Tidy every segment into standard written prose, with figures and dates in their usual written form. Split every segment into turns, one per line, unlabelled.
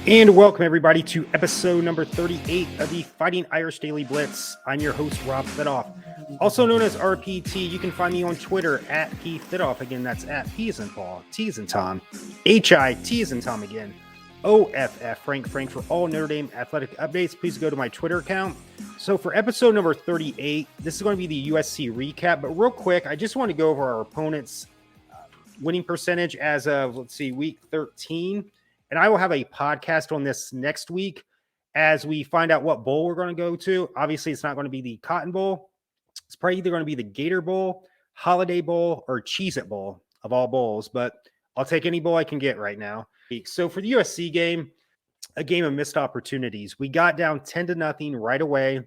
And welcome everybody to episode number 38 of the Fighting Irish Daily Blitz. I'm your host, Rob Fidoff, also known as RPT. You can find me on Twitter at P Fidoff. Again, that's at P as in Paul, T as in Tom, HIT as in Tom again, OFF Frank for all Notre Dame athletic updates. Please go to my Twitter account. So for episode number 38, this is going to be the USC recap. But real quick, I just want to go over our opponent's winning percentage as of, week 13. And I will have a podcast on this next week as we find out what bowl we're going to go to. Obviously, it's not going to be the Cotton Bowl. It's probably either going to be the Gator Bowl, Holiday Bowl, or Cheez-It Bowl of all bowls. But I'll take any bowl I can get right now. So for the USC game, a game of missed opportunities. We got down 10-0 right away.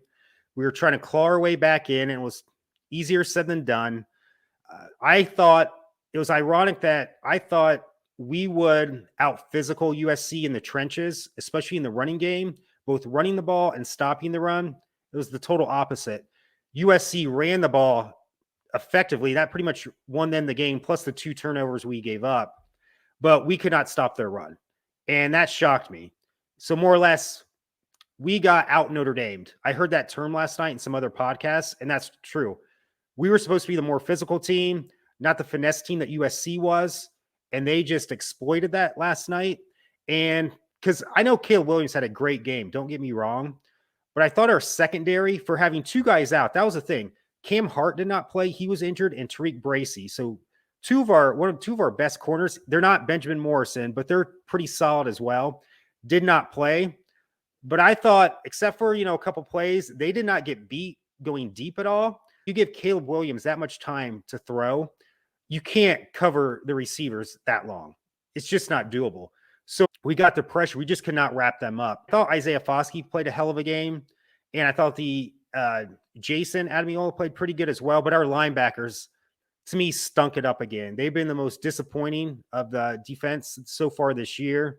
We were trying to claw our way back in, and it was easier said than done. I thought it was ironic that I thought we would out physical USC in the trenches, especially in the running game, both running the ball and stopping the run. It was the total opposite. USC ran the ball effectively. That pretty much won them the game, plus the 2 turnovers we gave up. But we could not stop their run. And that shocked me. So more or less, we got out Notre Damed. I heard that term last night in some other podcasts, and that's true. We were supposed to be the more physical team, not the finesse team that USC was. And they just exploited that last night. And because I know Caleb Williams had a great game, don't get me wrong, but I thought our secondary, for having 2 guys out, that was the thing. Cam Hart did not play. He was injured, and Tariq Bracy. So two of our best corners, they're not Benjamin Morrison, but they're pretty solid as well, did not play. But I thought, except for, a couple plays, they did not get beat going deep at all. You give Caleb Williams that much time to throw, you can't cover the receivers that long. It's just not doable. So we got the pressure. We just could not wrap them up. I thought Isaiah Foskey played a hell of a game. And I thought the Jason Adamiola played pretty good as well. But our linebackers, to me, stunk it up again. They've been the most disappointing of the defense so far this year.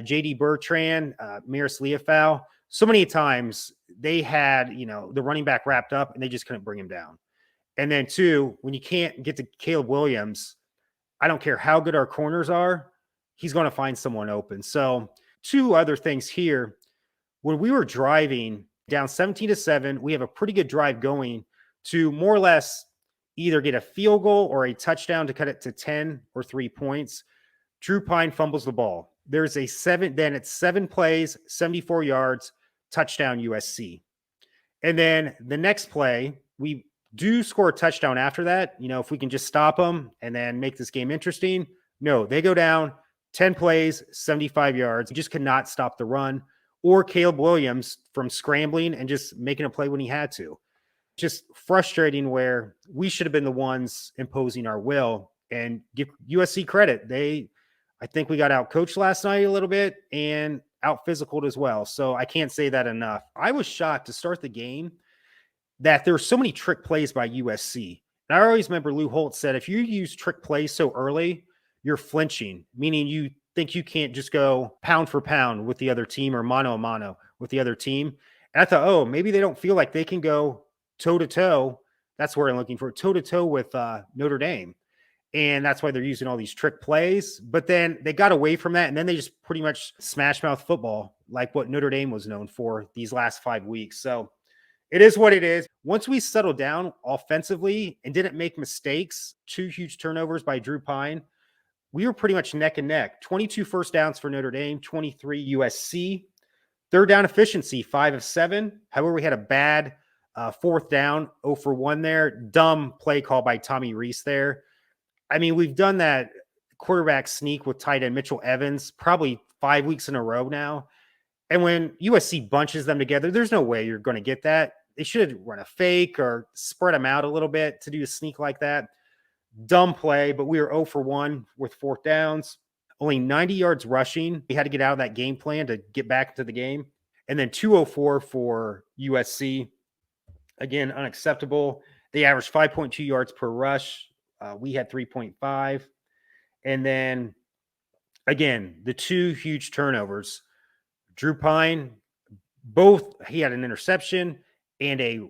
J.D. Bertrand, Maris Leofau, so many times they had, the running back wrapped up and they just couldn't bring him down. And then 2, when you can't get to Caleb Williams, I don't care how good our corners are, he's going to find someone open. So 2 other things here. When we were driving down 17-7, we have a pretty good drive going to more or less either get a field goal or a touchdown to cut it to 10 or 3 points. Drew Pine fumbles the ball. There's it's 7 plays, 74 yards, touchdown USC. And then the next play, we do score a touchdown after that. If we can just stop them and then make this game interesting. No, they go down 10 plays, 75 yards. We just could not stop the run or Caleb Williams from scrambling and just making a play when he had to. Just frustrating where we should have been the ones imposing our will, and give USC credit. I think we got out coached last night a little bit and out physicaled as well. So I can't say that enough. I was shocked to start the game that there were so many trick plays by USC. And I always remember Lou Holtz said, if you use trick plays so early, you're flinching, meaning you think you can't just go pound for pound with the other team or mano a mano with the other team. And I thought, maybe they don't feel like they can go toe-to-toe. That's where I'm looking for, toe-to-toe with Notre Dame. And that's why they're using all these trick plays. But then they got away from that, and then they just pretty much smash mouth football like what Notre Dame was known for these last 5 weeks. So it is what it is. Once we settled down offensively and didn't make mistakes, 2 huge turnovers by Drew Pine, we were pretty much neck and neck. 22 first downs for Notre Dame, 23 USC. Third down efficiency, 5 of 7. However, we had a bad 4th down, 0 for 1 there. Dumb play call by Tommy Reese there. I mean, we've done that quarterback sneak with tight end Mitchell Evans probably 5 weeks in a row now. And when USC bunches them together, there's no way you're going to get that. They should run a fake or spread them out a little bit to do a sneak like that. Dumb play, but we were 0 for 1 with 4th downs. Only 90 yards rushing. We had to get out of that game plan to get back into the game. And then 204 for USC. Again, unacceptable. They averaged 5.2 yards per rush. We had 3.5. And then, again, the 2 huge turnovers. Drew Pine, he had an interception and a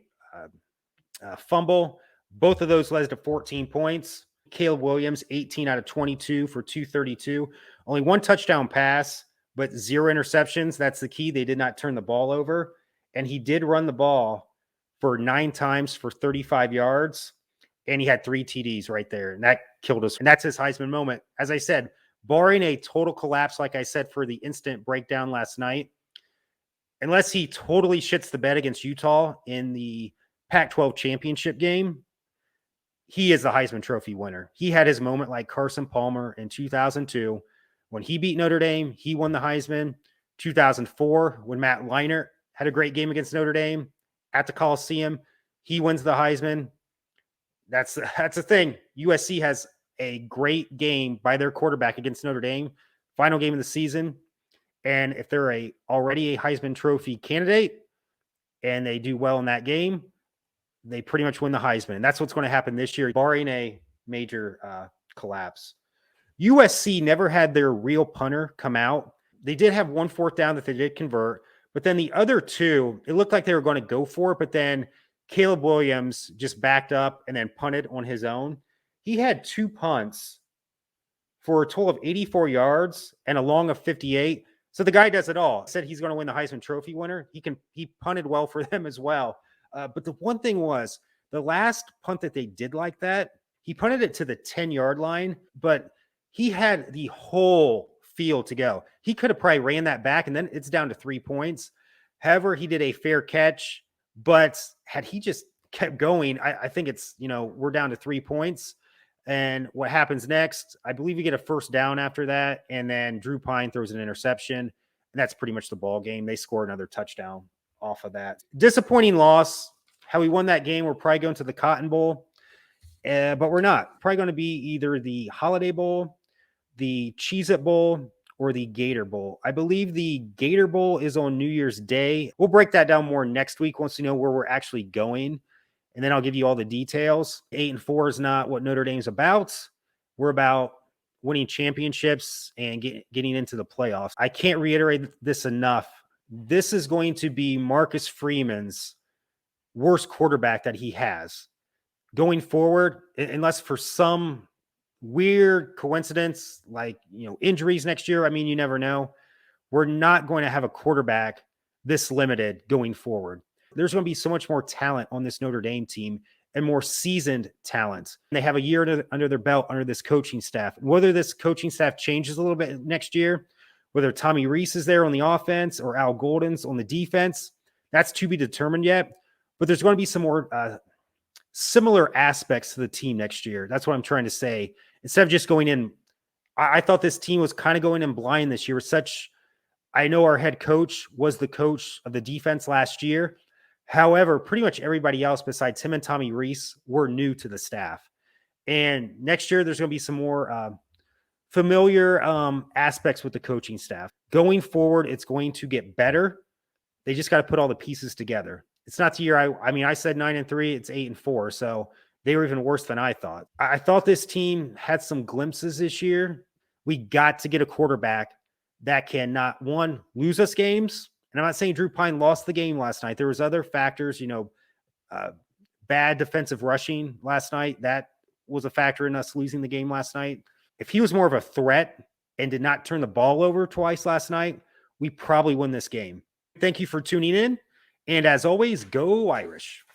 fumble. Both of those led to 14 points. Caleb Williams, 18 out of 22 for 232. Only 1 touchdown pass, but 0 interceptions. That's the key. They did not turn the ball over. And he did run the ball for 9 times for 35 yards. And he had 3 TDs right there. And that killed us. And that's his Heisman moment. As I said, barring a total collapse, like I said, for the instant breakdown last night, unless he totally shits the bed against Utah in the Pac-12 championship game, he is the Heisman Trophy winner. He had his moment like Carson Palmer in 2002. When he beat Notre Dame, he won the Heisman. 2004, when Matt Leinart had a great game against Notre Dame at the Coliseum, he wins the Heisman. That's the thing. USC has a great game by their quarterback against Notre Dame, final game of the season. And if they're already a Heisman Trophy candidate and they do well in that game, they pretty much win the Heisman. And that's what's going to happen this year, barring a major collapse. USC never had their real punter come out. They did have 1 4th down that they did convert, but then the other 2, it looked like they were going to go for it, but then Caleb Williams just backed up and then punted on his own. He had 2 punts for a total of 84 yards and a long of 58. So the guy does it all. Said he's going to win the Heisman Trophy winner. He punted well for them as well. But the one thing was, the last punt that they did like that, he punted it to the 10-yard line, but he had the whole field to go. He could have probably ran that back, and then it's down to 3 points. However, he did a fair catch, but had he just kept going, I think it's, we're down to 3 points. And what happens next, I believe you get a 1st down after that, and then Drew Pine throws an interception, and that's pretty much the ball game. They score another touchdown off of that. Disappointing loss. How we won that game, we're probably going to the Cotton Bowl, but we're not. Probably going to be either the Holiday Bowl, the Cheez-It Bowl, or the Gator Bowl. I believe the Gator Bowl is on New Year's Day. We'll break that down more next week once we know where we're actually going, and then I'll give you all the details. 8-4 is not what Notre Dame's about. We're about winning championships and getting into the playoffs. I can't reiterate this enough. This is going to be Marcus Freeman's worst quarterback that he has going forward, unless for some weird coincidence, like, injuries next year. I mean, you never know. We're not going to have a quarterback this limited going forward. There's going to be so much more talent on this Notre Dame team and more seasoned talent. They have a year under their belt under this coaching staff. Whether this coaching staff changes a little bit next year, whether Tommy Rees is there on the offense or Al Golden's on the defense, that's to be determined yet. But there's going to be some more similar aspects to the team next year. That's what I'm trying to say. Instead of just going in, I thought this team was kind of going in blind this year. I know our head coach was the coach of the defense last year. However, pretty much everybody else besides him and Tommy Rees were new to the staff. And next year, there's going to be some more familiar aspects with the coaching staff. Going forward, it's going to get better. They just got to put all the pieces together. It's not the year I said 9-3, it's 8-4. So they were even worse than I thought. I thought this team had some glimpses this year. We got to get a quarterback that can not, one, lose us games. And I'm not saying Drew Pine lost the game last night. There was other factors, bad defensive rushing last night. That was a factor in us losing the game last night. If he was more of a threat and did not turn the ball over twice last night, we probably win this game. Thank you for tuning in. And as always, go Irish.